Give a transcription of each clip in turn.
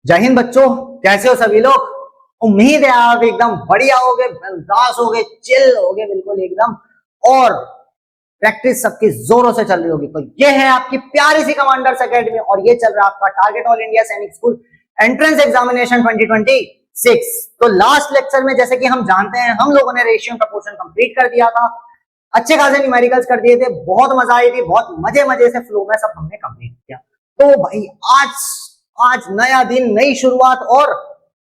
जय हिंद बच्चों, कैसे हो सभी लोग। उम्मीद है आप एकदम बढ़िया होगे, बिंदास होगे, चिल होगे बिल्कुल एकदम। और प्रैक्टिस सबकी जोरों से चल रही होगी। तो ये है आपकी प्यारी सी कमांडर्स एकेडमी और ये चल रहा है आपका टारगेट ऑल इंडिया सैनिक स्कूल एंट्रेंस एग्जामिनेशन 2026। तो लास्ट लेक्चर में जैसे कि हम जानते हैं हम लोगों ने रेशियो प्रपोर्शन कंप्लीट कर दिया था, अच्छे खासे न्यूमेरिकल्स कर दिए थे, बहुत मजा आई थी, बहुत मजे मजे से फ्लो में सब हमने कंप्लीट किया। तो भाई आज आज नया दिन, नई शुरुआत और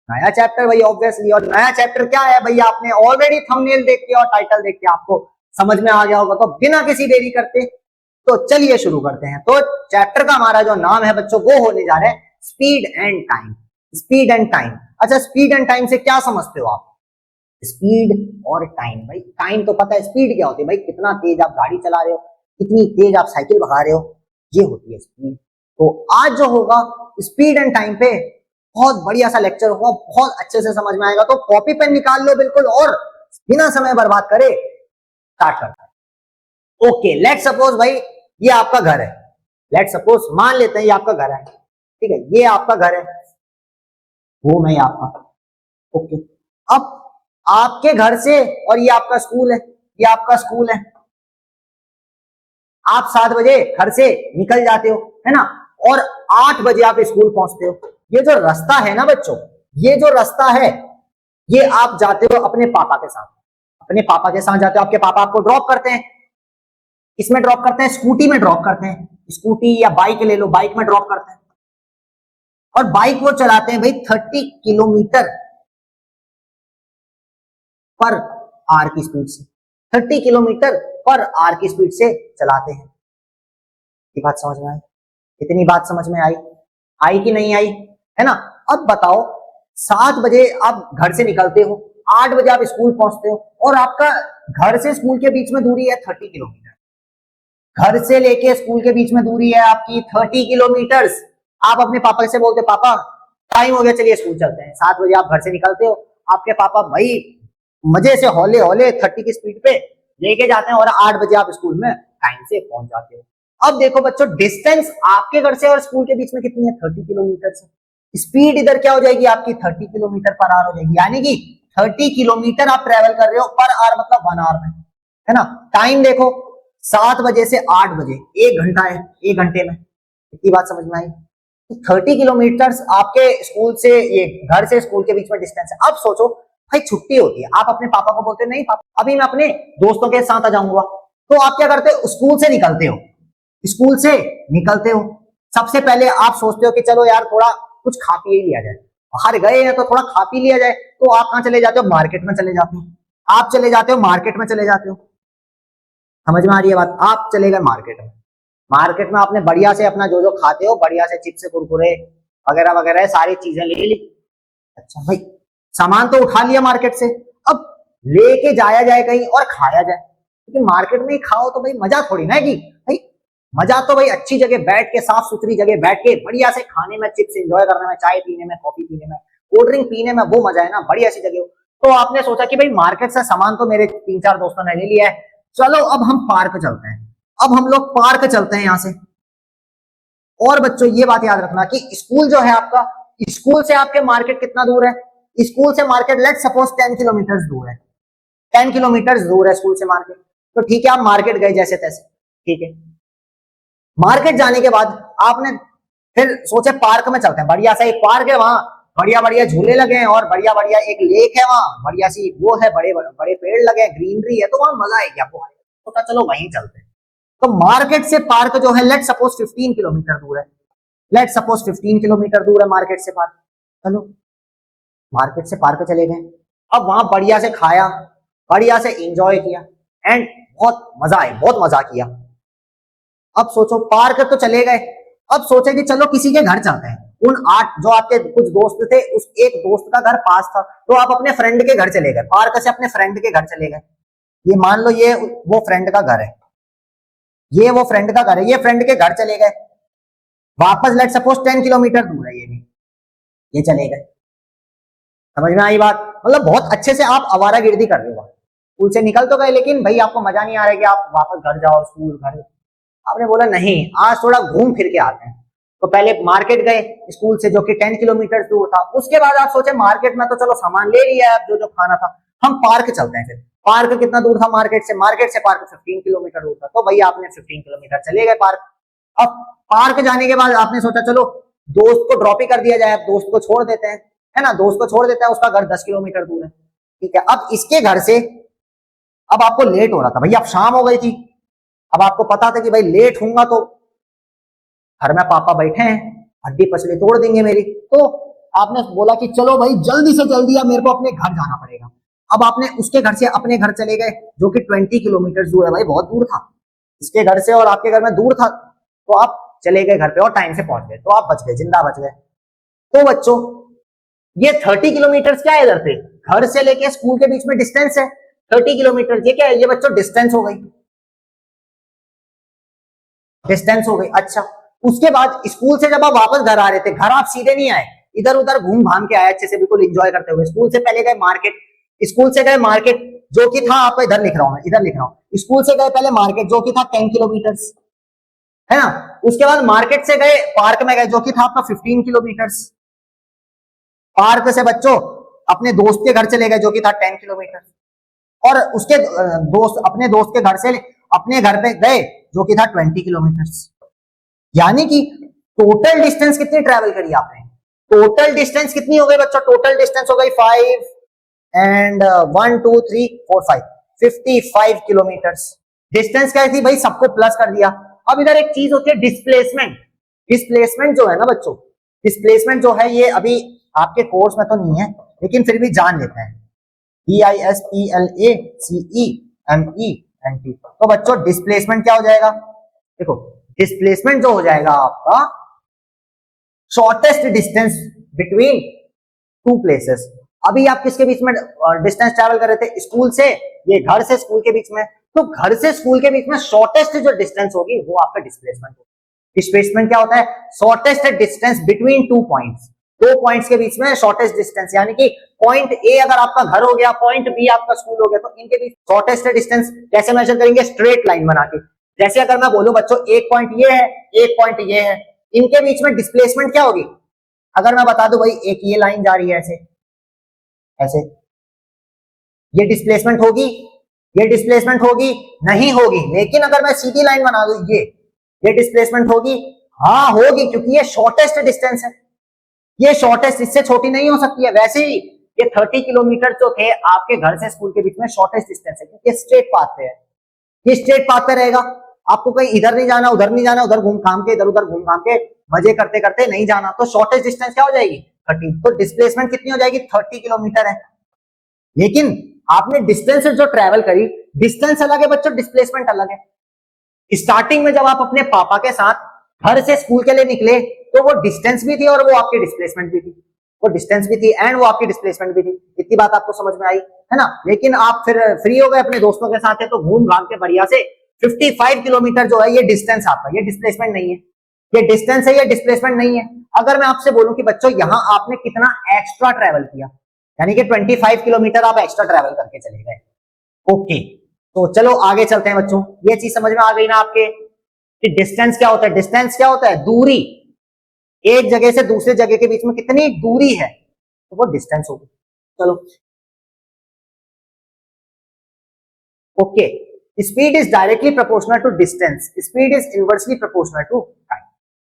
नया चैप्टर भाई ऑब्वियसली। और नया चैप्टर क्या है भैया, आपने ऑलरेडी थंबनेल देख के और टाइटल देख के आपको समझ में आ गया होगा। तो बिना किसी देरी करते तो चलिए शुरू करते हैं। तो चैप्टर का हमारा जो नाम है बच्चों वो होने जा रहा है speed and time. Speed and time. अच्छा, स्पीड एंड टाइम से क्या समझते हो आप? स्पीड और टाइम। भाई टाइम तो पता है, स्पीड क्या होती है भाई, कितना तेज आप गाड़ी चला रहे हो, कितनी तेज आप साइकिल भगा रहे हो, ये होती है स्पीड। तो आज जो होगा स्पीड एंड टाइम पे बहुत बढ़िया सा लेक्चर होगा, बहुत अच्छे से समझ में आएगा। तो कॉपी पेन निकाल लो बिल्कुल और बिना समय बर्बाद करे स्टार्ट करते हैं। ओके, लेट सपोज भाई ये आपका घर है। लेट सपोज मान लेते हैं ये आपका घर है, ठीक है, ये आपका घर है, वो मैं आपका। ओके, अब आपके घर से और ये आपका स्कूल है, ये आपका स्कूल है। आप 7 बजे घर से निकल जाते हो, है ना, और 8 बजे आप स्कूल पहुंचते हो। ये जो रास्ता है ना बच्चों, ये जो रास्ता है ये आप जाते हो अपने पापा के साथ। अपने पापा के साथ जाते हो, आपके पापा आपको ड्रॉप करते हैं। किसमें ड्रॉप करते हैं? स्कूटी में ड्रॉप करते हैं। स्कूटी या बाइक ले लो, बाइक में ड्रॉप करते हैं। और बाइक वो चलाते हैं भाई 30 किलोमीटर पर आर की स्पीड से। 30 किलोमीटर पर आर की स्पीड से चलाते हैं। ये बात समझ में आई? इतनी बात समझ में आई? आई कि नहीं आई, है ना। अब बताओ, 7 बजे आप घर से निकलते हो, 8 बजे आप स्कूल पहुंचते हो और आपका घर से स्कूल के बीच में दूरी है 30 किलोमीटर। घर से लेके स्कूल के बीच में दूरी है आपकी 30 किलोमीटर। आप अपने पापा से बोलते पापा टाइम हो गया, चलिए स्कूल चलते हैं। 7 बजे आप घर से निकलते हो, आपके पापा भाई मजे से हौले हौले 30 की स्पीड पे लेके जाते हैं और 8 बजे आप स्कूल में टाइम से पहुंच जाते हो। अब देखो बच्चों, डिस्टेंस आपके घर से और स्कूल के बीच में कितनी है? 30 किलोमीटर से। स्पीड इधर क्या हो जाएगी आपकी? 30 किलोमीटर पर आवर हो जाएगी, यानी कि 30 किलोमीटर आप ट्रेवल कर रहे हो पर आवर, मतलब 1 आवर में, है ना। टाइम देखो, 7 बजे से 8 बजे 1 घंटा है। 1 घंटे में इतनी बात समझ में आई? 30 किलोमीटर आपके स्कूल से, ये घर से स्कूल के बीच में डिस्टेंस है। अब सोचो भाई छुट्टी होती है, आप अपने पापा को बोलते नहीं पापा अभी मैं अपने दोस्तों के साथ आ जाऊंगा। तो आप क्या करते हो? स्कूल से निकलते हो। स्कूल से निकलते हो, सबसे पहले आप सोचते हो कि चलो यार थोड़ा कुछ खा पी ही लिया जाए, बाहर गए हैं तो थोड़ा खा पी लिया जाए। तो आप कहां चले जाते हो? मार्केट में चले जाते हो। आप चले जाते हो मार्केट में चले जाते हो। समझ में आ रही है बात? आप चले गए मार्केट में। मार्केट में आपने बढ़िया से अपना जो जो खाते हो, बढ़िया से चिप्स कुरकुरे वगैरह वगैरह सारी चीजें ले ली। अच्छा भाई, सामान तो उठा लिया मार्केट से, अब लेके जाया जाए कहीं और खाया जाए। लेकिन मार्केट में ही खाओ तो भाई मजा थोड़ी ना है कि भाई, मजा तो भाई अच्छी जगह बैठ के, साफ सुथरी जगह बैठ के बढ़िया से खाने में, चिप्स एंजॉय करने में, चाय पीने में, कॉफी पीने में, कोल्ड ड्रिंक पीने में, वो मजा है ना, बढ़िया सी जगह हो। तो आपने सोचा कि भाई मार्केट से सामान तो मेरे 3-4 दोस्तों ने ले लिया है, चलो अब हम पार्क चलते हैं। अब हम लोग पार्क चलते हैं यहां से। और बच्चों ये बात याद रखना कि स्कूल जो है आपका, स्कूल से आपके मार्केट कितना दूर है? स्कूल से मार्केट लेट सपोज 10 किलोमीटर दूर है। 10 किलोमीटर दूर है स्कूल से मार्केट। तो ठीक है, आप मार्केट गए जैसे तैसे, ठीक है। मार्केट जाने के बाद आपने फिर सोचे पार्क में चलते हैं। बढ़िया सा एक पार्क है, वहां बढ़िया बढ़िया झूले लगे हैं और बढ़िया बढ़िया एक लेक है, वहां बढ़िया सी वो है, बड़े बड़े पेड़ लगे हैं, ग्रीनरी है, तो वहां मजा आएगी आपको। तो चलो वहीं चलते हैं। तो मार्केट से पार्क जो है लेट सपोज 15 किलोमीटर दूर है। लेट सपोज 15 किलोमीटर दूर है मार्केट से पार्क। चलो मार्केट से पार्क चले गए। अब वहां बढ़िया से खाया, बढ़िया से एंजॉय किया एंड बहुत मजा आया, बहुत मजा किया। अब सोचो पार्क तो चले गए, अब सोचे कि चलो किसी के घर चलते हैं। उन 8 जो आपके कुछ दोस्त थे, उस एक दोस्त का घर पास था, तो आप अपने फ्रेंड के घर चले गए। पार्क से अपने फ्रेंड के घर चले गए। ये मान लो ये वो फ्रेंड का घर है, ये वो फ्रेंड का घर है, ये फ्रेंड के घर चले गए। वापस लेट सपोज 10 किलोमीटर दूर है ये भी, ये चले गए। समझ में आई बात? मतलब बहुत अच्छे से आप आवारागर्दी कर रहे हो। स्कूल से निकल तो गए, लेकिन भाई आपको मजा नहीं आ रहा है कि आप वापस घर जाओ, स्कूल घर। आपने बोला नहीं, आज थोड़ा घूम फिर के आते हैं। तो पहले मार्केट गए स्कूल से, जो कि 10 किलोमीटर दूर था। उसके बाद आप सोचे मार्केट में तो चलो सामान ले लिया, अब जो जो खाना था, हम पार्क चलते हैं। फिर पार्क कितना दूर था मार्केट से? मार्केट से पार्क 15 किलोमीटर दूर था। तो भैया आपने 15 किलोमीटर चले गए पार्क। अब पार्क जाने के बाद आपने सोचा चलो दोस्त को ड्रॉप ही कर दिया जाए, दोस्त को छोड़ देते हैं, है ना, दोस्त को छोड़ देते हैं, उसका घर 10 किलोमीटर दूर है, ठीक है। अब इसके घर से, अब आपको लेट हो रहा था भैया, अब शाम हो गई थी, अब आपको पता था कि भाई लेट होऊंगा तो घर में पापा बैठे हैं, हड्डी पसली तोड़ देंगे मेरी। तो आपने बोला कि चलो भाई जल्दी से जल्दी अब मेरे को अपने घर जाना पड़ेगा। अब आपने उसके घर से अपने घर चले गए, जो कि 20 किलोमीटर दूर है भाई, बहुत दूर था इसके घर से और आपके घर में दूर था। तो आप चले गए घर पे और टाइम से पहुंच गए, तो आप बच गए, जिंदा बच गए। तो बच्चों ये 30 किलोमीटर क्या है? इधर पे घर से लेके स्कूल के बीच में डिस्टेंस है 30 किलोमीटर। ये क्या है? ये बच्चों डिस्टेंस हो गई, डिस्टेंस हो गई। अच्छा, उसके बाद स्कूल से जब आप वापस घर आ रहे थे, घर आप सीधे नहीं आए, इधर उधर घूम घाम के आए अच्छे से, बिल्कुल एंजॉय करते हुए। स्कूल से पहले गए मार्केट, स्कूल से गए मार्केट जो कि था, आपको इधर लिख रहा हूं मैं, इधर लिख रहा हूं, स्कूल से गए पहले मार्केट जो कि था 10 किलोमीटर, है ना। उसके बाद मार्केट से गए पार्क में गए, जो कि था आपका 15 किलोमीटर। पार्क से बच्चों अपने दोस्त के घर चले गए, जो कि था 10 किलोमीटर, और उसके दोस्त अपने दोस्त के घर से अपने घर पे गए, जो कि था 20 किलोमीटर। यानी कि टोटल डिस्टेंस कितनी ट्रेवल करी आपने? टोटल डिस्टेंस कितनी हो गई बच्चों? टोटल डिस्टेंस हो गई 5 एंड 1 2 3 4 5 55 किलोमीटर। डिस्टेंस क्या थी भाई? सबको प्लस कर दिया। अब इधर एक चीज होती है डिस्प्लेसमेंट। डिस्प्लेसमेंट जो है ना बच्चों, डिस्प्लेसमेंट जो है ये अभी आपके कोर्स में तो नहीं है, लेकिन फिर भी जान लेते हैं। DISPLACEMENT। तो बच्चों डिस्प्लेसमेंट क्या हो जाएगा? देखो डिस्प्लेसमेंट जो हो जाएगा आपका shortest distance between two places. अभी आप किसके बीच में डिस्टेंस ट्रैवल कर रहे थे? स्कूल से, ये घर से स्कूल के बीच में। तो घर से स्कूल के बीच में शॉर्टेस्ट जो डिस्टेंस होगी वो आपका डिस्प्लेसमेंट होगी। डिस्प्लेसमेंट क्या होता है? Shortest distance between two points, दो पॉइंट्स के बीच में शॉर्टेस्ट डिस्टेंस। यानी कि पॉइंट ए अगर आपका घर हो गया, पॉइंट बी आपका स्कूल हो गया, तो इनके बीच शॉर्टेस्ट डिस्टेंस कैसे मेजर करेंगे? स्ट्रेट लाइन बना के। जैसे अगर मैं बोलूं बच्चों एक पॉइंट ये है, एक पॉइंट ये है, इनके बीच में डिस्प्लेसमेंट क्या होगी? अगर मैं बता दूं भाई एक ये लाइन जा रही है ऐसे ऐसे, ये डिस्प्लेसमेंट होगी? ये डिस्प्लेसमेंट होगी? नहीं होगी। लेकिन अगर मैं सीधी लाइन बना दूं ये डिस्प्लेसमेंट होगी? हाँ होगी, क्योंकि ये शॉर्टेस्ट डिस्टेंस है। ये शॉर्टेस्ट इससे छोटी नहीं हो सकती है। वैसे ही ये 30 किलोमीटर जो थे आपके घर से स्कूल के बीच में शॉर्टेस्ट डिस्टेंस है, क्योंकि ये स्ट्रेट पाथ पे है, ये स्ट्रेट पाथ पे रहेगा। आपको कहीं इधर नहीं जाना, उधर नहीं जाना, उधर घूम घाम के, इधर उधर घूम घाम के मजे करते करते नहीं जाना। तो शॉर्टेस्ट डिस्टेंस क्या हो जाएगी? 30। तो डिस्प्लेसमेंट कितनी हो जाएगी? 30 किलोमीटर है। लेकिन आपने डिस्टेंस जो ट्रेवल करी, डिस्टेंस अलग है बच्चों, डिस्प्लेसमेंट अलग है। स्टार्टिंग में जब आप अपने पापा के साथ घर से स्कूल के लिए निकले, तो वो डिस्टेंस भी थी और वो आपकी डिस्प्लेसमेंट भी थी। वो डिस्टेंस भी थी एंड वो आपकी डिस्प्लेसमेंट भी थी। इतनी बात आपको समझ में आई, है ना। लेकिन आप फिर फ्री हो गए अपने दोस्तों के साथ, है तो घूम घाम के बढ़िया से 55 किलोमीटर जो है ये डिस्टेंस आपका, ये डिस्प्लेसमेंट नहीं है। ये डिस्टेंस है, ये डिस्प्लेसमेंट नहीं है। अगर मैं आपसे बोलूं कि बच्चों यहां आपने कितना एक्स्ट्रा ट्रेवल किया, यानी कि 25 किलोमीटर आप एक्स्ट्रा ट्रेवल करके चले गए। ओके, तो चलो आगे चलते हैं बच्चों। ये चीज समझ में आ गई ना आपके कि डिस्टेंस क्या होता है? डिस्टेंस क्या होता है? दूरी, एक जगह से दूसरे जगह के बीच में कितनी दूरी है, तो वो डिस्टेंस होगी। चलो okay, speed is directly proportional to distance, speed is inversely proportional to time.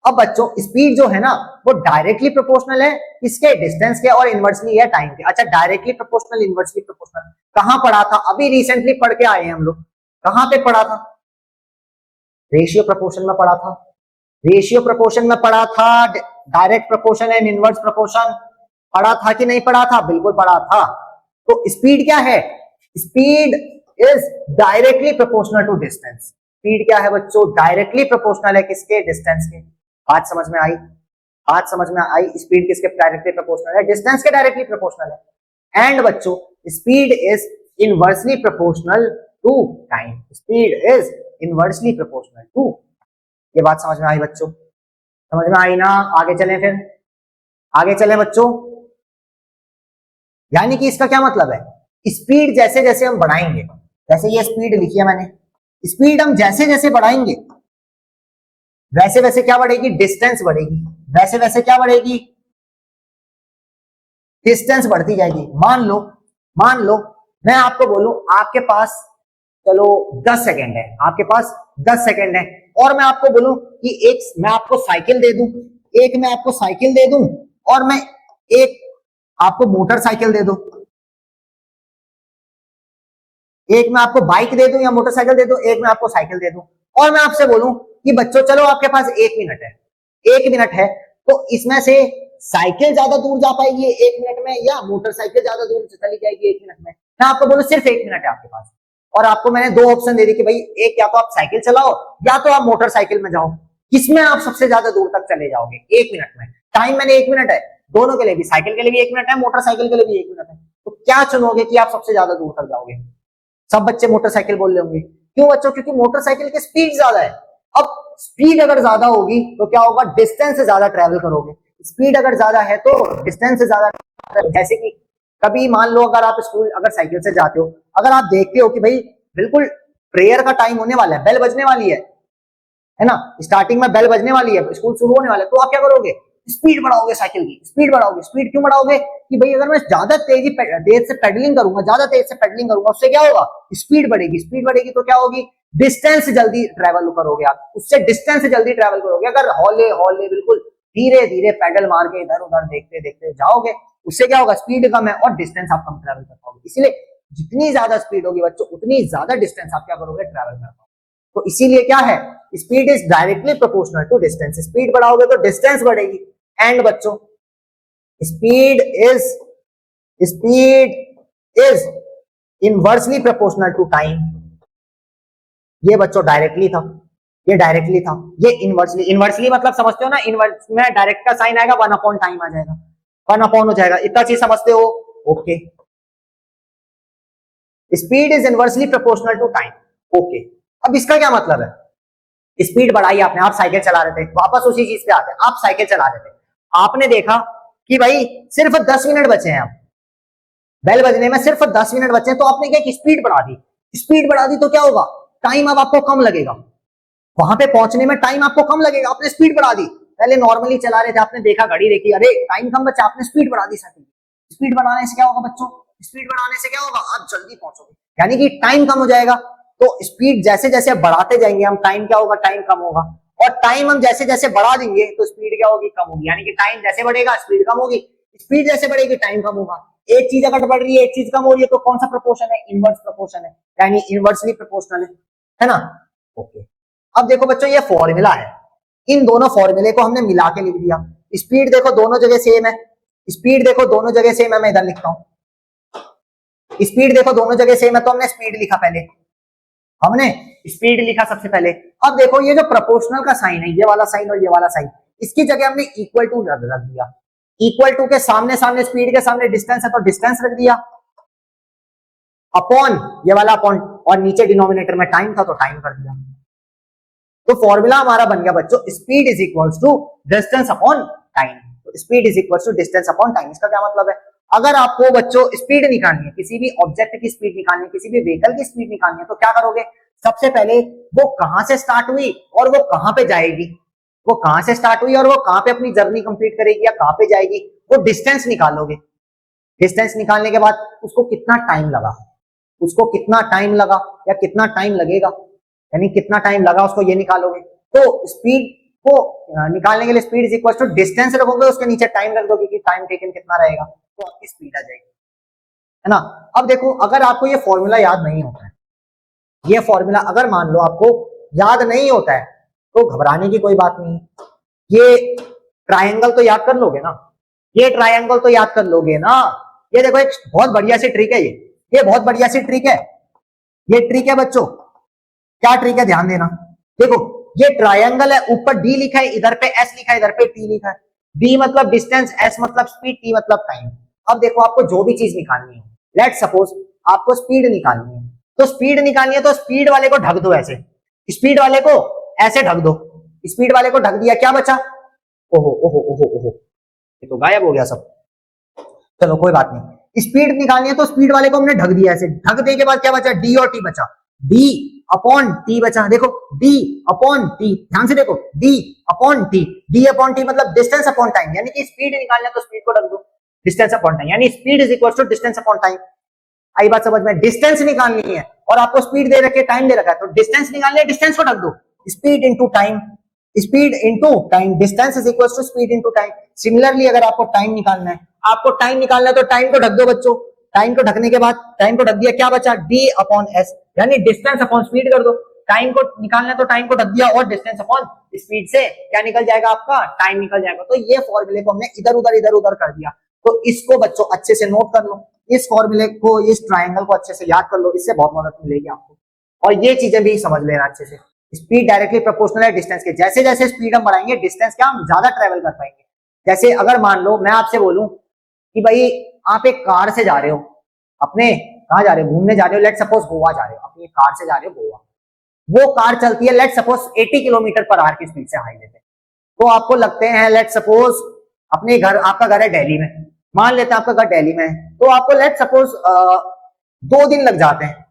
अब बच्चों स्पीड जो है ना वो डायरेक्टली प्रोपोर्शनल है किसके? डिस्टेंस के, और इनवर्सली है टाइम के। अच्छा, डायरेक्टली प्रोपोर्शनल, इनवर्सली प्रोपोर्शनल कहां पढ़ा था? अभी रिसेंटली पढ़ के आए हैं हम लोग। कहां पे पढ़ा था? रेशियो प्रोपोर्शन में पढ़ा था। रेशियो प्रोपोर्शन में पढ़ा था। Direct proportion and inverse proportion पढ़ा था कि नहीं पढ़ा था? बिल्कुल पढ़ा था। तो स्पीड क्या है? Speed is directly proportional to distance. Speed क्या है बच्चों? डायरेक्टली प्रोपोर्शनल है किसके? डिस्टेंस के। बात समझ में आई? बात समझ में आई? स्पीड किसके डायरेक्टली प्रोपोर्शनल है? डिस्टेंस के डायरेक्टली प्रोपोर्शनल है। एंड बच्चों speed is inversely proportional to time. Speed is inversely proportional to. ये बात समझ में आई बच्चों? समझ में आई ना? आगे चलें, फिर आगे चलें बच्चों। यानी कि इसका क्या मतलब है? स्पीड जैसे जैसे हम बढ़ाएंगे, जैसे ये स्पीड लिखी है मैंने, स्पीड हम जैसे जैसे बढ़ाएंगे वैसे वैसे क्या बढ़ेगी, डिस्टेंस बढ़ेगी, वैसे वैसे क्या बढ़ेगी, डिस्टेंस बढ़ती जाएगी। मान लो मैं आपको बोलूं आपके पास चलो 10 सेकेंड है, आपके पास 10 सेकेंड है, और मैं आपको बोलूं कि एक मैं आपको साइकिल दे दूं, एक मैं आपको साइकिल दे दूं, और मैं एक आपको मोटरसाइकिल दे दूं, एक मैं आपको बाइक दे दूं या मोटरसाइकिल दे दूं, एक मैं आपको साइकिल दे दूं, और मैं आपसे बोलूं कि बच्चों चलो आपके पास 1 मिनट है, 1 मिनट है, तो इसमें से साइकिल ज्यादा दूर जा पाएगी 1 मिनट में या मोटरसाइकिल ज्यादा दूर चली जाएगी 1 मिनट में। मैं आपको बोलूं सिर्फ 1 मिनट है आपके पास, और आपको मैंने 2 ऑप्शन दे दी कि भाई एक या तो आप साइकिल चलाओ या तो आप मोटरसाइकिल में जाओ, किसमें आप सबसे ज्यादा दूर तक चले जाओगे 1 मिनट में। टाइम मैंने 1 मिनट है, दोनों के लिए भी, साइकिल के लिए भी 1 मिनट है, मोटरसाइकिल के लिए भी 1 मिनट है, तो क्या चुनोगे कि आप सबसे ज्यादा दूर तक जाओगे? सब बच्चे मोटरसाइकिल बोल रहे होंगे, क्यों बच्चों? क्योंकि मोटरसाइकिल की स्पीड ज्यादा है। अब स्पीड अगर ज्यादा होगी तो क्या होगा, डिस्टेंस से ज्यादा ट्रेवल करोगे। स्पीड अगर ज्यादा है तो डिस्टेंस से ज्यादा, जैसे कि कभी मान लो अगर आप स्कूल अगर साइकिल से जाते हो, अगर आप देखते हो कि भाई बिल्कुल प्रेयर का टाइम होने वाला है, बेल बजने वाली है ना, स्टार्टिंग में बेल बजने वाली है, स्कूल शुरू होने वाला है, तो आप क्या करोगे, स्पीड बढ़ाओगे, साइकिल की स्पीड बढ़ाओगे। स्पीड क्यों बढ़ाओगे कि भाई अगर मैं ज्यादा देर से पेडलिंग करूंगा, ज्यादा तेज से पेडलिंग करूंगा, उससे क्या होगा, स्पीड बढ़ेगी। स्पीड बढ़ेगी तो क्या होगी, डिस्टेंस जल्दी ट्रेवल करोगे आप, उससे डिस्टेंस जल्दी ट्रेवल करोगे। अगर हौले हौले बिल्कुल धीरे धीरे पैडल मार के इधर उधर देखते देखते जाओगे, उससे क्या होगा, स्पीड कम है और डिस्टेंस आप कम ट्रेवल कर पाओगे। इसलिए जितनी ज्यादा स्पीड होगी बच्चों, उतनी ज्यादा डिस्टेंस आप क्या करोगे, ट्रेवल कर पाओगे। तो इसीलिए क्या है, speed is directly proportional to distance. Speed बढ़ाओगे तो डिस्टेंस बढ़ेगी। एंड बच्चों speed is inversely proportional to time. ये बच्चों डायरेक्टली था, ये डायरेक्टली था, ये इनवर्सली मतलब समझते हो ना, इनवर्स में डायरेक्ट का साइन आएगा, 1 अपॉन टाइम आ जाएगा, 1 अपॉन हो जाएगा, इतना चीज समझते हो? Okay, speed is inversely proportional to time. Okay, अब इसका क्या मतलब है, स्पीड बढ़ाई आपने, आप साइकिल चला रहे थे, वापस उसी चीज पे आते हैं, आप साइकिल चला रहे थे, आपने देखा कि भाई सिर्फ 10 मिनट बचे हैं, अब बेल बजने में सिर्फ 10 मिनट बचे हैं, तो आपने क्या की, स्पीड बढ़ा दी। स्पीड बढ़ा दी तो क्या होगा, टाइम अब आपको कम लगेगा, वहां पे पहुंचने में टाइम आपको कम लगेगा, आपने स्पीड बढ़ा दी। पहले नॉर्मली चला रहे थे, आपने देखा घड़ी देखी, अरे टाइम कम बचा, आपने स्पीड बढ़ा दी साइकिल। स्पीड बढ़ाने से क्या होगा बच्चों, स्पीड बढ़ाने से क्या होगा, आप जल्दी पहुंचोगे, यानी कि टाइम कम हो जाएगा। तो स्पीड जैसे जैसे बढ़ाते जाएंगे हम, टाइम क्या होगा, टाइम कम होगा, और टाइम हम जैसे जैसे बढ़ा देंगे तो स्पीड क्या होगी, कम होगी, यानी कि टाइम जैसे बढ़ेगा स्पीड कम होगी, स्पीड जैसे बढ़ेगी टाइम कम होगा। एक चीज अगर बढ़ रही है, एक चीज कम हो रही है, तो कौन सा प्रोपोर्शन है, इनवर्स प्रोपोर्शन है, यानी इनवर्सली प्रोपोर्शनल है ना। ओके, अब देखो बच्चों ये फॉर्मूला है, इन दोनों फॉर्मूले को हमने मिला के लिख दिया। स्पीड देखो दोनों जगह सेम है, स्पीड देखो दोनों जगह सेम है, मैं इधर लिखता हूं, स्पीड देखो दोनों जगह सेम है, तो हमने स्पीड लिखा, पहले हमने स्पीड लिखा सबसे पहले। अब देखो ये जो प्रोपोर्शनल का साइन है, ये वाला साइन और ये वाला साइन, इसकी जगह हमने इक्वल टू रख दिया। इक्वल टू के सामने सामने स्पीड के सामने डिस्टेंस है, तो डिस्टेंस रख दिया, अपॉन ये वाला अपॉन, और नीचे डिनोमिनेटर में टाइम था तो टाइम कर दिया। तो फॉर्मूला हमारा बन गया बच्चों, speed is equals to distance upon time. तो speed is equals to distance upon time, इसका क्या मतलब है, अगर आपको बच्चों स्पीड निकालनी है, किसी भी ऑब्जेक्ट की स्पीड निकालनी है, किसी भी व्हीकल की स्पीड निकालनी है, तो क्या करोगे, सबसे पहले वो कहां से स्टार्ट हुई और वो कहां पे जाएगी, वो कहां से स्टार्ट हुई और वो कहां पे अपनी जर्नी कंप्लीट करेगी या कहां पे जाएगी, वो डिस्टेंस निकालोगे। डिस्टेंस निकालने के बाद उसको कितना टाइम लगा, उसको कितना टाइम लगा या कितना टाइम लगेगा, यानी कितना टाइम लगा उसको, ये निकालोगे। तो स्पीड को निकालने के लिए speed is equal to distance रखोगे, उसके नीचे टाइम रख दोगे कि टाइम टेकन कितना रहेगा, तो आपकी स्पीड आ जाएगी, है ना। अब देखो अगर आपको ये फॉर्मूला याद नहीं होता है, ये फॉर्मूला अगर मान लो आपको याद नहीं होता है, तो घबराने की कोई बात नहीं, ये ट्रायंगल तो याद कर लोगे ना, ये ट्रायंगल तो याद कर लोगे ना। ये देखो एक बहुत बढ़िया सी ट्रिक है, ये बहुत बढ़िया सी ट्रिक है, ये ट्रिक है बच्चों। क्या ट्रिक है, ध्यान देना, देखो ये ट्रायंगल है, ऊपर डी लिखा है, इधर पे एस लिखा है, इधर पे टी लिखा है। डी मतलब डिस्टेंस, एस मतलब स्पीड, टी मतलब टाइम। अब देखो आपको जो भी चीज निकालनी है, लेट सपोज आपको स्पीड निकालनी है, तो स्पीड निकालनी है तो स्पीड वाले को ढक दो, ऐसे स्पीड वाले को ऐसे ढक दो, स्पीड वाले को ढक दिया, क्या बचा, ओहो ओहो ओहो ओहो, ये तो गायब हो गया सब, चलो कोई बात नहीं। स्पीड निकालनी है तो स्पीड वाले को हमने ढक दिया, ऐसे ढक देने के बाद क्या बचा, डी और टी बचा। डी अपॉन टी बचा, देखो डी अपॉन टी, ध्यान से देखो D upon T, D upon T मतलब डिस्टेंस अपॉन टाइम, यानी कि स्पीड निकालना है तो स्पीड को रख दो, डिस्टेंस अपॉन टाइम, यानी speed is equal to distance upon time. आई बात समझ में? डिस्टेंस निकालनी है और आपको स्पीड दे रखी है, टाइम दे रखा है, तो डिस्टेंस निकालनी है, डिस्टेंस को रख दो, speed into time, speed into time, distance is equal to speed into time. Similarly अगर आपको टाइम निकालना है, आपको टाइम निकालना है तो टाइम को ढक दो बच्चों, टाइम को ढकने के बाद टाइम को ढक दिया, क्या बचा? डी अपॉन एस, यानी डिस्टेंस अपॉन स्पीड कर दो, टाइम को निकालना है तो टाइम को ढक दिया और डिस्टेंस अपॉन स्पीड से क्या निकल जाएगा? आपका टाइम निकल जाएगा। तो ये फॉर्मूले को हमने इधर उधर कर दिया, तो इसको बच्चों अच्छे से नोट कर लो, इस फॉर्मूले को, इस ट्रायंगल को अच्छे से याद कर लो, इससे बहुत मदद मिलेगी आपको। और ये चीजें भी समझ लेना अच्छे से, स्पीड डायरेक्टली प्रोपोर्शनल है डिस्टेंस के, जैसे जैसे स्पीड हम बढ़ाएंगे डिस्टेंस क्या हम ज्यादा ट्रेवल कर पाएंगे। जैसे अगर मान लो मैं आपसे बोलूं कि भाई आप एक कार से जा रहे हो, अपने कहाँ जा रहे हो? घूमने जा रहे हो, लेट सपोज गोवा जा रहे हो, अपनी कार से जा रहे हो गोवा, वो कार चलती है let suppose 80 kilometre per hour की स्पीड से हाईवे पे, तो आपको लगते हैं लेट सपोज अपने घर, आपका घर है दिल्ली में, मान लेते हैं आपका घर दिल्ली में है, तो आपको लेट सपोज 2 दिन लग जाते हैं,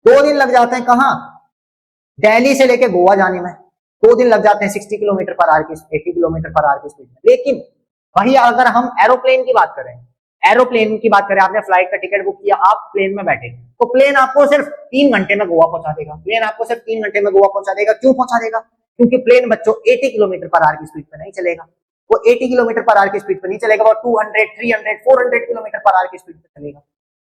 2 दिन लग जाते हैं कहाँ? दिल्ली से लेके गोवा जाने में 2 दिन लग जाते हैं 60 किलोमीटर पर आवर की, 80 किलोमीटर पर आवर की स्पीड में। लेकिन वही अगर हम एरोप्लेन की बात करें, एरोप्लेन की बात करें, आपने फ्लाइट का टिकट बुक किया, आप प्लेन में बैठे, तो प्लेन आपको सिर्फ 3 घंटे में गोवा पहुंचा देगा, प्लेन आपको सिर्फ 3 घंटे में गोवा पहुंचा देगा। क्यों पहुंचा देगा? क्योंकि प्लेन बच्चों 80 किलोमीटर पर आवर की स्पीड पे नहीं चलेगा, वो 80 किलोमीटर पर आवर की स्पीड पे नहीं चलेगा, वो 200, 300, 400 किलोमीटर पर आवर की स्पीड पे चलेगा।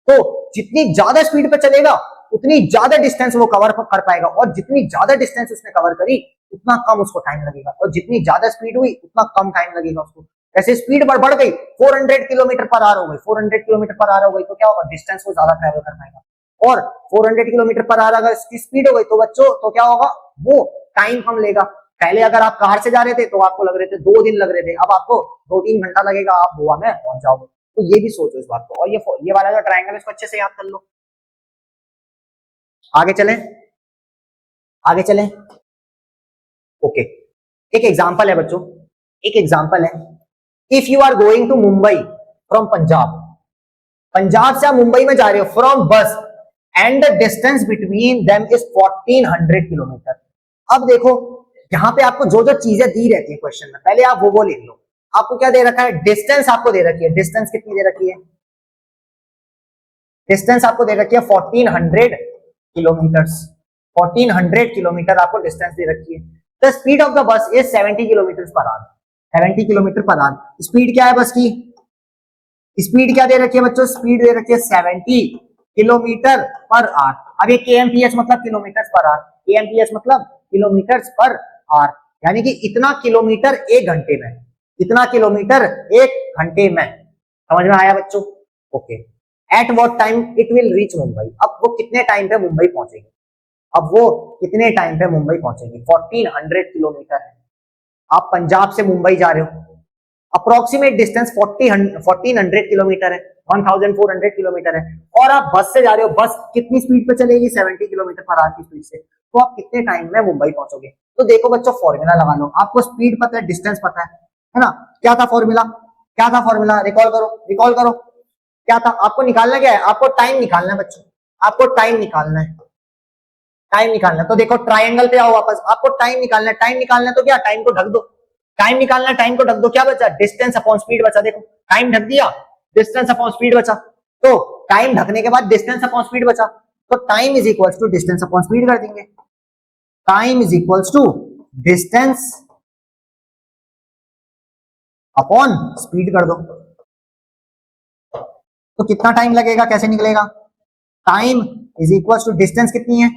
तो जितनी ज्यादा स्पीड पे चलेगा उतनी ज्यादा डिस्टेंस वो कवर कर पाएगा, और जितनी ज्यादा डिस्टेंस उसने कवर करी उतना कम उसको टाइम लगेगा, और जितनी ज्यादा स्पीड हुई उतना कम टाइम लगेगा उसको। ऐसे स्पीड बढ़ गई, 400 किलोमीटर पर आवर हो गई, 400 किलोमीटर पर आवर हो गई, तो क्या होगा? डिस्टेंस वो ज्यादा ट्रेवल कर पाएगा। और 400 किलोमीटर पर आवर अगर इसकी स्पीड हो गई तो बच्चों तो क्या होगा? वो टाइम कम लेगा। पहले अगर आप कार से जा रहे थे तो आपको लग रहे थे 2 दिन लग रहे थे, अब आपको 2-3 घंटा लगेगा, आप गोवा में पहुंच जाओगे। तो ये भी सोचो इस बात को, और ये वाला जो ट्रायंगल है इसको अच्छे से याद कर लो। आगे चलें, आगे चलें। ओके, एक एग्जांपल है बच्चों, एक एग्जांपल है, if you are going to Mumbai from Punjab, Punjab से आप मुंबई में जा रहे हो from bus, and the distance between them is 1400 kilometre. अब देखो यहां पे आपको जो जो चीजें दी रहती है क्वेश्चन में, पहले आप वो लिख लो। आपको क्या दे रखा है? डिस्टेंस आपको दे रखी है, डिस्टेंस कितनी दे रखी है? डिस्टेंस आपको दे रखी है 1400 किलोमीटर, 1400 किलोमीटर आपको डिस्टेंस दे रखी है। The speed of the bus is 70 kilometre per hour, 70 kilometre per hour. Speed क्या है बस की? स्पीड क्या दे रखी है बच्चों? स्पीड दे रखी है 70 किलोमीटर पर आवर। अब ये kmph मतलब किलोमीटर पर आवर, kmph मतलब किलोमीटर पर आवर, यानी कि इतना किलोमीटर 1 घंटे में, इतना किलोमीटर 1 घंटे में। समझ में आया बच्चों? Okay. At what time it will reach Mumbai, अब वो कितने टाइम पे मुंबई पहुंचेगी? अब वो कितने टाइम पे मुंबई पहुंचेगी? 1400 किलोमीटर है, आप पंजाब से मुंबई जा रहे हो, अप्रोक्सीमेट डिस्टेंस 1400 किलोमीटर है, 1400 किलोमीटर है, और आप बस से जा रहे हो, बस कितनी स्पीड पे चलेगी? 70 किलोमीटर पर आवर की स्पीड से, तो आप कितने टाइम में मुंबई पहुंचोगे? तो देखो बच्चों फॉर्मूला लगा लो, आपको स्पीड पता है, डिस्टेंस पता है ना? क्या था फॉर्मूला? क्या था फॉर्मूला? रिकॉल करो, रिकॉल करो, क्या था? आपको निकालना क्या है? आपको टाइम निकालना है बच्चों, आपको टाइम निकालना है, टाइम निकालना है। तो देखो ट्रायंगल पे आओ वापस, आपको टाइम निकालना है, टाइम निकालना है तो क्या? टाइम को ढक दो, टाइम निकालना, टाइम को ढक दो, क्या बचा? डिस्टेंस अपॉन स्पीड बचा। देखो टाइम ढक दिया, डिस्टेंस अपॉन स्पीड बचा, तो टाइम ढकने के बाद डिस्टेंस अपॉन स्पीड बचा, तो time is equals to distance upon speed कर देंगे, time is equals to distance upon speed कर दो। तो कितना टाइम लगेगा, कैसे निकलेगा? Time is equals to distance कितनी है?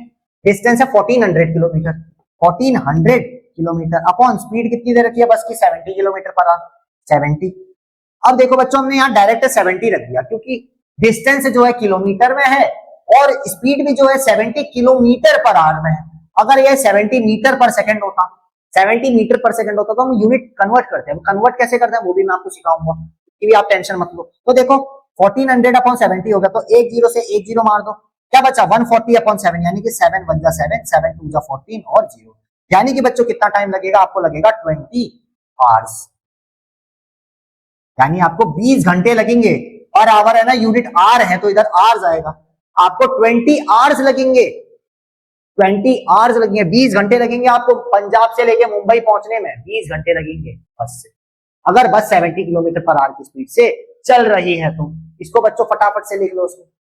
डिस्टेंस है 1400 किलोमीटर, 1400 किलोमीटर अपॉन स्पीड कितनी दे रखी है बस की? 70 किलोमीटर पर आवर, 70। अब देखो बच्चों हमने यहाँ डायरेक्ट 70 रख दिया, क्योंकि डिस्टेंस जो है किलोमीटर में है और स्पीड भी जो है 70 किलोमीटर पर आवर में है। अगर ये 70 मीटर पर सेकंड होता, 70 मीटर पर सेकंड होता, तो हम यूनिट कन्वर्ट करते हैं। कन्वर्ट कैसे करते हैं वो भी मैं आपको सिखाऊंगा, कि भी आप टेंशन मत लो। तो देखो 1400 अपॉन 70 हो गया, तो एक जीरो से एक जीरो मार दो, क्या बचा? 140 अपॉन 7, यानी कि 7 1 जा 7, 7 2 जा 14 और 0, यानी कि बच्चों कितना टाइम लगेगा? आपको लगेगा 20 आवर्स, यानी आपको 20 घंटे लगेंगे। और आवर है ना, यूनिट आर है तो इधर आवर्स आएगा, आपको 20 आवर्स लगेंगे 20 आवर्स लगेंगे, 20 घंटे लगेंगे आपको पंजाब से लेके मुंबई पहुंचने में, 20 घंटे लगेंगे बस से, अगर बस 70 किलोमीटर पर आवर की स्पीड से चल रही है तो। इसको बच्चों फटाफट से लिख लो,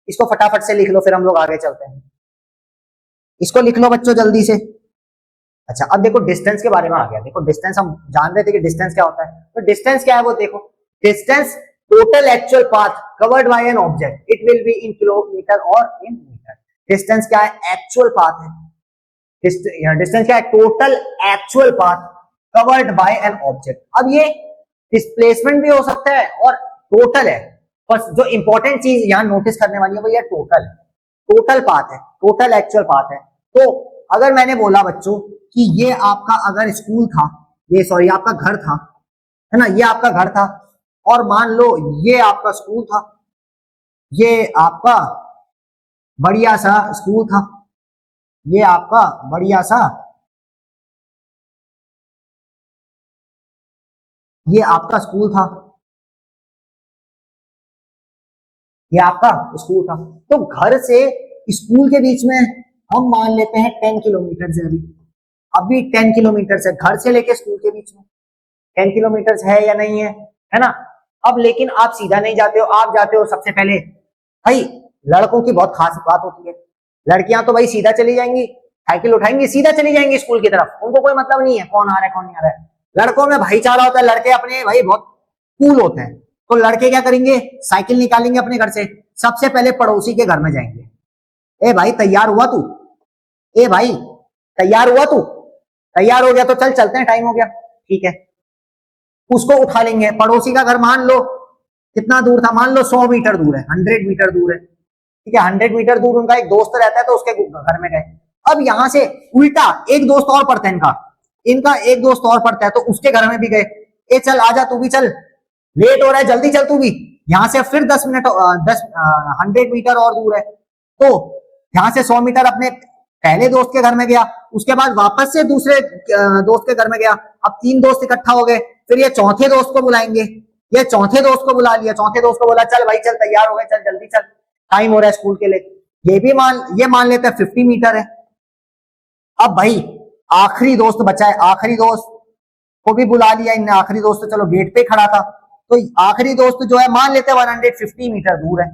इसको फटाफट से लिख लो, फिर हम लोग आगे चलते हैं। इसको लिख लो बच्चों जल्दी से। अच्छा, अब देखो डिस्टेंस के बारे में आ गया। देखो डिस्टेंस हम जान रहे थे कि डिस्टेंस क्या होता है, तो डिस्टेंस क्या है वो देखो। Distance total actual path covered by an object, it will be in kilometre और इन मीटर। डिस्टेंस क्या है? एक्चुअल पाथ है। डिस्टेंस क्या है? Total actual path covered by an object. अब ये डिस्प्लेसमेंट भी हो सकता है और टोटल है, बस जो इंपॉर्टेंट चीज यहां नोटिस करने वाली है वो ये टोटल है, टोटल पाथ है, टोटल एक्चुअल पाथ है। तो अगर मैंने बोला बच्चों कि ये आपका अगर स्कूल था, ये सॉरी आपका घर था, है ना, ये आपका घर था, और मान लो ये आपका स्कूल था, ये आपका बढ़िया सा स्कूल था, ये आपका बढ़िया सा, ये आपका स्कूल था, ये आपका स्कूल था। तो घर से स्कूल के बीच में हम मान लेते हैं 10 किलोमीटर से, अभी 10 किलोमीटर से घर से लेके स्कूल के बीच में 10 किलोमीटर है या नहीं है ना। अब लेकिन आप सीधा नहीं जाते हो, आप जाते हो सबसे पहले, भाई लड़कों की बहुत खास बात होती है, लड़कियां तो भाई सीधा चली जाएंगी, साइकिल उठाएंगी सीधा चली जाएंगी स्कूल की तरफ, उनको कोई मतलब नहीं है कौन आ रहा है कौन नहीं आ रहा है। लड़कों में भाईचारा होता है, लड़के अपने भाई बहुत कूल होते हैं, तो लड़के क्या करेंगे, साइकिल निकालेंगे अपने घर से, सबसे पहले पड़ोसी के घर में जाएंगे, ए भाई तैयार हुआ तू, ए भाई तैयार हुआ तू, तैयार हो गया तो चल चलते हैं, टाइम हो गया, ठीक है। उसको उठा लेंगे, पड़ोसी का घर मान लो कितना दूर था, मान लो 100 मीटर दूर है, 100 मीटर दूर है, ठीक है, 100 मीटर दूर उनका एक दोस्त रहता है, तो उसके घर में गए। अब यहां से उल्टा एक दोस्त और पड़ता है, इनका एक दोस्त और पड़ता है, तो उसके घर में भी गए, ए चल आजा तू भी चल, लेट हो रहा है जल्दी चल तू भी। यहां से फिर 100 मीटर और दूर है, तो यहां से 100 मीटर अपने पहले दोस्त के घर में गया, उसके बाद वापस से दूसरे दोस्त के घर में गया, अब 3 दोस्त इकट्ठा हो गए, फिर ये चौथे दोस्त को बुलाएंगे, ये चौथे दोस्त को बुला लिया, चौथे दोस्त को बोला चल भाई चल तैयार हो गए, चल जल्दी चल, टाइम हो रहा है स्कूल के लिए। ये मान लेते हैं 50 मीटर है। अब भाई आखिरी दोस्त बचा है, आखिरी दोस्त को भी बुला लिया इनने, आखिरी दोस्त तो चलो गेट पे खड़ा था, तो आखिरी दोस्त जो है मान लेते हैं 150 मीटर दूर है,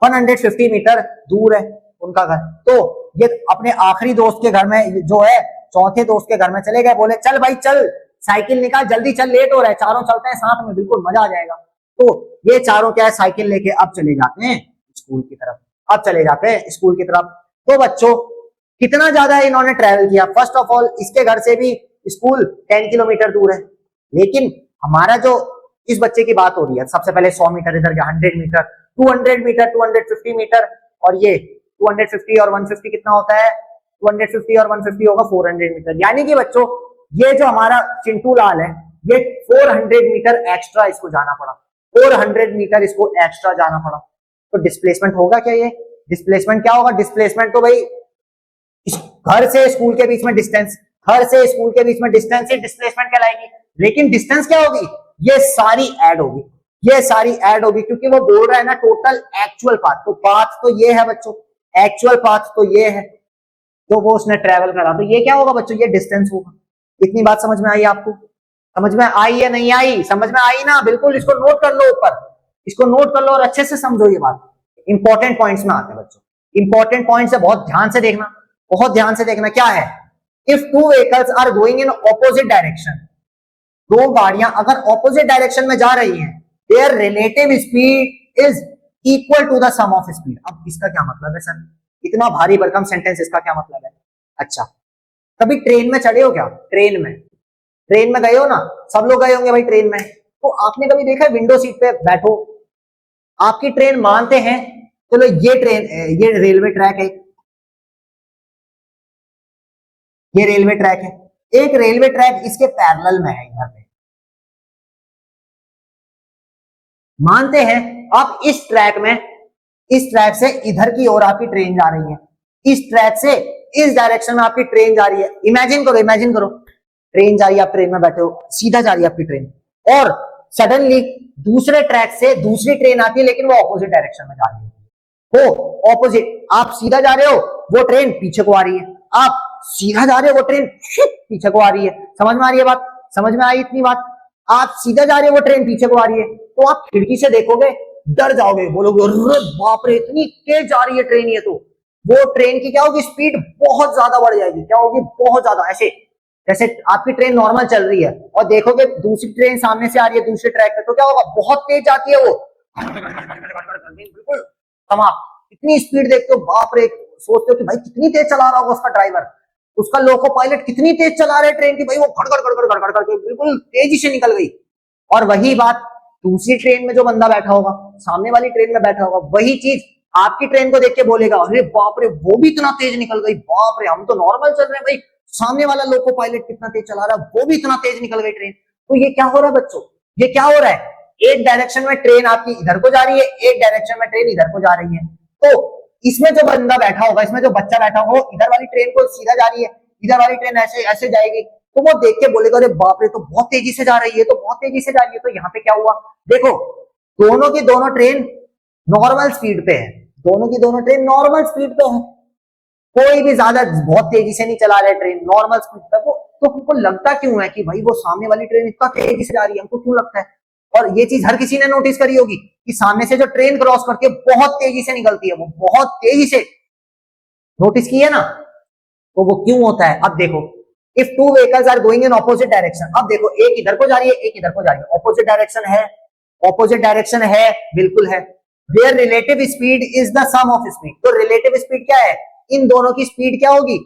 150 मीटर दूर है उनका घर। तो ये अपने आखिरी दोस्त के घर में जो है चौथे दोस्त के घर में चले गए, बोले चल भाई चल साइकिल निकाल जल्दी चल, लेट हो रहा है, चारों चलते हैं साथ में, बिल्कुल मजा आ जाएगा। तो ये चारों क्या है साइकिल लेके अब चले जाते हैं स्कूल की तरफ, अब चले जाते हैं स्कूल की तरफ। तो बच्चों कितना ज्यादा इन्होंने ट्रेवल किया, फर्स्ट ऑफ ऑल इसके घर से भी स्कूल 10 किलोमीटर दूर है, लेकिन हमारा जो इस बच्चे की बात हो रही है, सबसे पहले 100 मीटर इधर गया, 100 मीटर, 200 मीटर, 250 मीटर, और ये 250 और 150 कितना होता है, 250 और 150 होगा 400 मीटर। यानी कि बच्चों ये जो हमारा चिंटू लाल है, ये 400 मीटर एक्स्ट्रा इसको जाना पड़ा, 400 मीटर इसको एक्स्ट्रा जाना पड़ा। तो डिस्प्लेसमेंट होगा क्या, ये डिस्प्लेसमेंट क्या होगा, डिस्प्लेसमेंट तो भाई घर से स्कूल के बीच में डिस्टेंस, घर से स्कूल के बीच में डिस्टेंस ही डिस्प्लेसमेंट कहलाएगी। लेकिन डिस्टेंस क्या होगी, ये सारी ऐड होगी, ये सारी ऐड होगी, क्योंकि वो बोल रहा है ना टोटल एक्चुअल पाथ, तो पाथ तो ये है बच्चों, एक्चुअल पाथ तो ये है, तो वो उसने ट्रेवल करा, तो ये क्या होगा बच्चों, ये डिस्टेंस होगा। इतनी बात समझ में आई आपको, समझ में आई या नहीं आई, समझ में आई ना, बिल्कुल इसको नोट कर लो ऊपर, इसको नोट कर लो और अच्छे से समझो ये बात। इंपॉर्टेंट पॉइंट्स में आते हैं बच्चों, इंपॉर्टेंट पॉइंट्स है, बहुत ध्यान से देखना, बहुत ध्यान से देखना। क्या है, if two vehicles are going in opposite direction, दो गाड़ियां अगर ऑपोजिट डायरेक्शन में जा रही हैं, their relative speed is equal to the sum of speed. अब इसका क्या मतलब है सर, इतना भारी भरकम सेंटेंस, इसका क्या मतलब है। अच्छा, कभी ट्रेन में चढ़े हो क्या, ट्रेन में गए हो ना, सब लोग गए होंगे भाई ट्रेन में, तो आपने कभी देखा है विंडो सीट पे बैठो, आपकी ट्रेन मानते हैं, चलो ये ट्रेन, ये रेलवे ट्रैक है, ये रेलवे ट्रैक है, एक रेलवे ट्रैक इसके पैरेलल में है इधर पे, मानते हैं आप इस ट्रैक से इधर की ओर आपकी ट्रेन जा रही है, इस ट्रैक से इस डायरेक्शन में आपकी ट्रेन जा रही है। इमेजिन करो ट्रेन जा रही है, आप ट्रेन में बैठे हो, सीधा जा रही है आपकी ट्रेन, और सडनली दूसरे ट्रैक से दूसरी ट्रेन आती है, लेकिन वो ऑपोजिट डायरेक्शन में जा रही है, वो ऑपोजिट, आप सीधा जा रहे हो, वो ट्रेन पीछे को आ रही है, आप सीधा जा रहे हो, वो ट्रेन पीछे को आ रही है। समझ में आ रही है बात? समझ में आई इतनी बात? आप सीधा जा रहे हो, वो ट्रेन पीछे को आ रही है, तो आप खिड़की से देखोगे, डर जाओगे, बोलोगे अरे बाप रे इतनी तेज जा रही है ट्रेन, ये तो वो ट्रेन की क्या होगी, स्पीड बहुत ज्यादा बढ़ जाएगी। क्या होगी? बहुत ज्यादा। ऐसे जैसे आपकी ट्रेन नॉर्मल चल रही है और देखोगे दूसरी ट्रेन सामने से आ रही है दूसरे ट्रैक पे, तो क्या होगा? बहुत तेज जाती है वो, बिल्कुल समाप्त। इतनी स्पीड देखते हो, बाप रे, सोचते हो कि भाई कितनी तेज चला रहा होगा उसका ड्राइवर, उसका लोको पायलट कितनी तेज चला रहे ट्रेन की, भाई वो गड़गड़ गड़गड़ गड़गड़ करके बिल्कुल तेजी से निकल गई। और वही बात दूसरी ट्रेन में जो बंदा बैठा होगा, सामने वाली ट्रेन में बैठा होगा, वही चीज आपकी ट्रेन को देख के बोलेगा अरे बाप रे वो भी इतना तेज निकल गई, बाप रे हम तो नॉर्मल चल रहे हैं, भाई सामने वाला लोको पायलट कितना तेज चला रहा है, वो भी इतना तेज निकल गई ट्रेन। तो ये क्या हो रहा है बच्चों? ये क्या हो रहा है? एक डायरेक्शन में ट्रेन आपकी इधर को जा रही है, एक डायरेक्शन में ट्रेन इधर को जा रही है। तो इसमें जो बंदा बैठा होगा, इसमें जो बच्चा बैठा होगा, इधर वाली ट्रेन को सीधा जा रही है, इधर वाली ट्रेन ऐसे ऐसे जाएगी, तो वो देख के बोलेगा अरे बाप रे तो बहुत तेजी से जा रही है, तो बहुत तेजी से जा रही है। तो यहाँ पे क्या हुआ? देखो दोनों की दोनों ट्रेन नॉर्मल स्पीड पे है, दोनों की दोनों ट्रेन नॉर्मल स्पीड पे है, कोई भी ज्यादा बहुत तेजी से नहीं चला रहा है ट्रेन, नॉर्मल स्पीड पे। वो तो हमको लगता क्यों है कि भाई वो सामने वाली ट्रेन इतना तेजी से जा रही है, हमको क्यों लगता है? और ये चीज हर किसी ने नोटिस करी होगी कि सामने से जो ट्रेन क्रॉस करके बहुत तेजी से निकलती है, वो बहुत तेजी से, नोटिस की है ना? तो वो क्यों होता है? अब देखो, if two vehicles are going in opposite direction, अब देखो एक इधर को जा रही है, एक इधर को जा रही है, ऑपोजिट डायरेक्शन है, ऑपोजिट डायरेक्शन है, बिल्कुल है। Their relative speed is the sum of speed, तो रिलेटिव स्पीड क्या है? इन दोनों की स्पीड क्या होगी?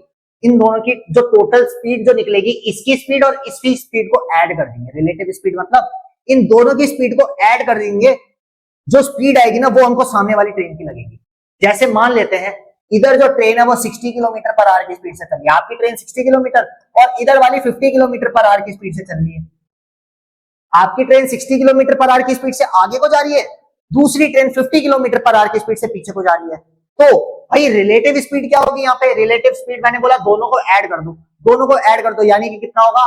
इन दोनों की जो टोटल स्पीड जो निकलेगी, इसकी स्पीड और इसकी स्पीड को ऐड कर देंगे। रिलेटिव स्पीड मतलब इन दोनों की स्पीड को ऐड कर देंगे, जो स्पीड आएगी ना वो हमको सामने वाली ट्रेन की लगेगी। जैसे मान लेते हैं इधर जो ट्रेन है वो 60 किलोमीटर पर आवर की स्पीड से चल रही है, आपकी ट्रेन 60 किलोमीटर और इधर वाली 50 किलोमीटर पर आवर की स्पीड से चल रही है। आपकी ट्रेन 60 किलोमीटर पर आवर की स्पीड से आगे को जा रही है, दूसरी ट्रेन 50 किलोमीटर पर आवर की स्पीड से पीछे को जा रही है। तो भाई रिलेटिव स्पीड क्या होगी? यहाँ पे रिलेटिव स्पीड मैंने बोला दोनों को ऐड कर दो, दोनों को ऐड कर दो, यानी कि कितना होगा?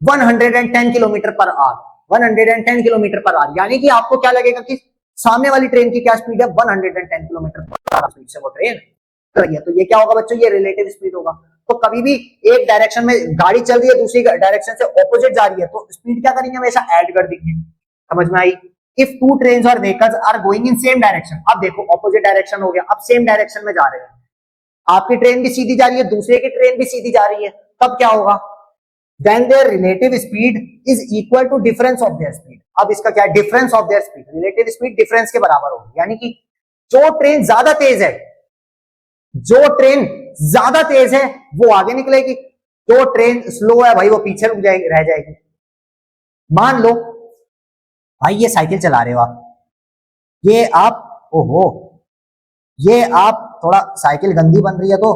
110 kilometre per hour, 110 kilometre per hour, यानी कि आपको क्या लगेगा कि सामने वाली ट्रेन की क्या स्पीड है? 110 किलोमीटर पर आवर स्पीड से वो ट्रेन कर रही है। तो ये क्या होगा बच्चों? ये रिलेटिव स्पीड होगा। तो कभी भी एक डायरेक्शन में गाड़ी चल रही है, दूसरी डायरेक्शन से ऑपोजिट जा रही है, तो स्पीड क्या करेंगे? हमेशा ऐड कर देंगे। समझ में आई? इफ टू ट्रेन्स और vehicles are going in same direction, अब देखो ऑपोजिट डायरेक्शन हो गया, अब सेम डायरेक्शन में जा रहे हैं, आपकी ट्रेन भी सीधी जा रही है, दूसरे की ट्रेन भी सीधी जा रही है, तब क्या होगा? then their relative speed is equal to difference of their speed। अब इसका क्या है? Difference of their speed, relative speed difference के बराबर होगी, यानी कि जो ट्रेन ज्यादा तेज है, जो ट्रेन ज्यादा तेज है वो आगे निकलेगी, जो ट्रेन स्लो है भाई वो पीछे रुक जाएगी, रह जाएगी। मान लो भाई ये साइकिल चला रहे हो आप, ये आप ओहो ये आप थोड़ा साइकिल गंदी बन रही है तो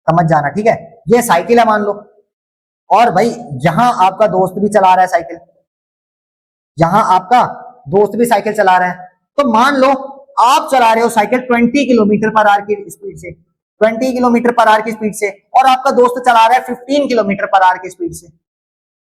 समझ जाना, ठीक है? ये साइकिल है मान लो, और भाई यहां आपका दोस्त भी चला रहा है साइकिल, यहां आपका दोस्त भी साइकिल चला रहा है। तो मान लो आप चला रहे हो साइकिल 20 किलोमीटर पर आवर की स्पीड से, 20 किलोमीटर पर आवर की स्पीड से, और आपका दोस्त चला रहा है 15 किलोमीटर पर आवर की स्पीड से।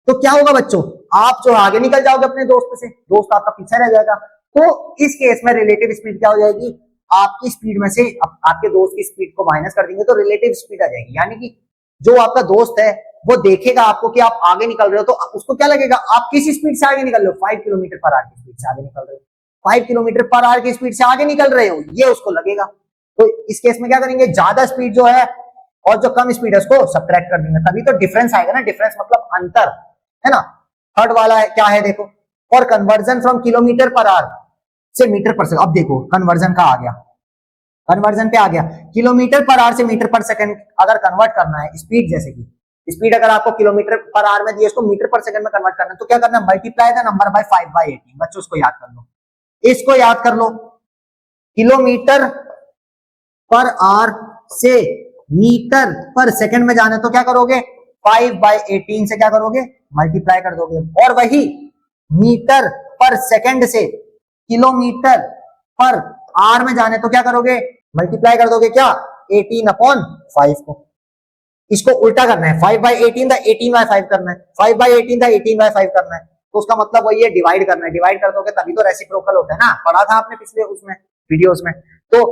तो क्या होगा बच्चों? आप जो आगे निकल जाओगे अपने दोस्त से, दोस्त आपका पीछे रह जाएगा। तो इस केस में रिलेटिव स्पीड क्या हो जाएगी? आपकी स्पीड में से आपके दोस्त की स्पीड को माइनस कर देंगे तो रिलेटिव स्पीड आ जाएगी, यानी कि जो आपका दोस्त है वो देखेगा आपको कि आप आगे निकल रहे हो, तो उसको क्या लगेगा? आप किस स्पीड से आगे निकल रहे हो? 5 किलोमीटर पर आवर की स्पीड से आगे निकल रहे हो, 5 किलोमीटर पर आवर की स्पीड से आगे निकल रहे हो, ये उसको लगेगा। तो इस केस में क्या करेंगे? ज्यादा स्पीड जो है और जो कम स्पीड है उसको सब्ट्रैक्ट कर देंगे, तभी तो डिफरेंस आएगा ना। डिफरेंस मतलब अंतर, है ना? थर्ड वाला है क्या है देखो, और conversion from kilometre per hour से मीटर पर सेकंड। अब देखो कन्वर्जन का आ गया, कन्वर्जन पे आ गया, किलोमीटर पर आवर से मीटर पर सेकंड अगर कन्वर्ट करना है स्पीड, जैसे कि स्पीड अगर आपको किलोमीटर पर आवर में दिए, इसको मीटर पर सेकंड में कन्वर्ट करना है, तो क्या करना है? Multiply the number by 5/18। बच्चों उसको याद कर लो, इसको याद कर लो, किलोमीटर पर आवर से मीटर पर सेकंड में जाना है तो क्या करोगे? 5/18 से क्या करोगे? मल्टीप्लाई कर दोगे। और वही मीटर पर सेकंड से किलोमीटर पर आवर में जाने तो क्या करोगे? मल्टीप्लाई कर दोगे क्या? 18/5 को। इसको उल्टा करना है, 5/18 था 18/5 करना है, 5/18 था 18/5 करना है, तो उसका मतलब वही है डिवाइड करना है। डिवाइड कर दोगे तभी तो रेसिप्रोकल होता है ना, पढ़ा था आपने पिछले उसमें वीडियोस में। तो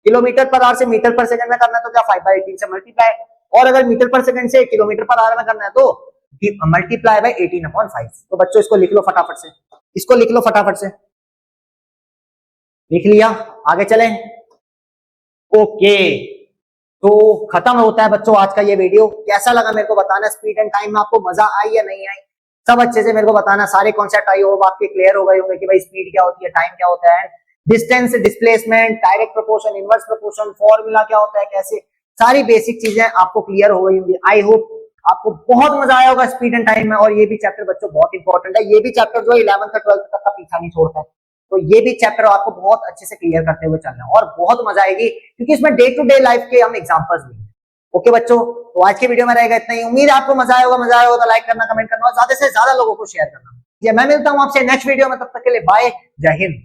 किलोमीटर पर आवर से मीटर पर सेकंड में करना है तो क्या 5/18 से मल्टीप्लाई, और अगर मीटर पर सेकंड से किलोमीटर पर आवर में करना है तो मल्टीप्लाई बाय 18/5। तो बच्चों इसको लिख लो फटाफट से, इसको लिख लो फटाफट से, लिख लिया, आगे चलें। ओके, तो खत्म होता है बच्चों आज का ये वीडियो। कैसा लगा मेरे को बताना, स्पीड एंड टाइम में आपको मजा आई या नहीं आई, सब अच्छे से मेरे को बताना। सारे कॉन्सेप्ट आई हो आपके क्लियर हो गए होंगे कि भाई स्पीड क्या होती है, टाइम क्या होता है, distance, displacement, direct proportion, inverse proportion, formula क्या होता है, कैसे, सारी बेसिक चीजें आपको क्लियर हो गई होंगी। आई होप आपको बहुत मजा आया होगा स्पीड एंड टाइम में। और ये भी चैप्टर बच्चों बहुत इंपॉर्टेंट है, ये भी चैप्टर जो 11th और 12th तक का पीछा नहीं छोड़ता है, तो ये भी चैप्टर आपको बहुत अच्छे से क्लियर करते हुए चलना है और बहुत मजा आएगी क्योंकि इसमें डे टू डे लाइफ के हम एग्जांपल्स भी हैं। ओके बच्चों, तो आज के वीडियो में रहेगा इतना ही। उम्मीद है आपको मजा आया होगा तो लाइक करना, कमेंट करना और ज्यादा से ज्यादा लोगों को शेयर करना। मैं मिलता हूं आपसे नेक्स्ट वीडियो में, तब तक के लिए बाय, जय हिंद।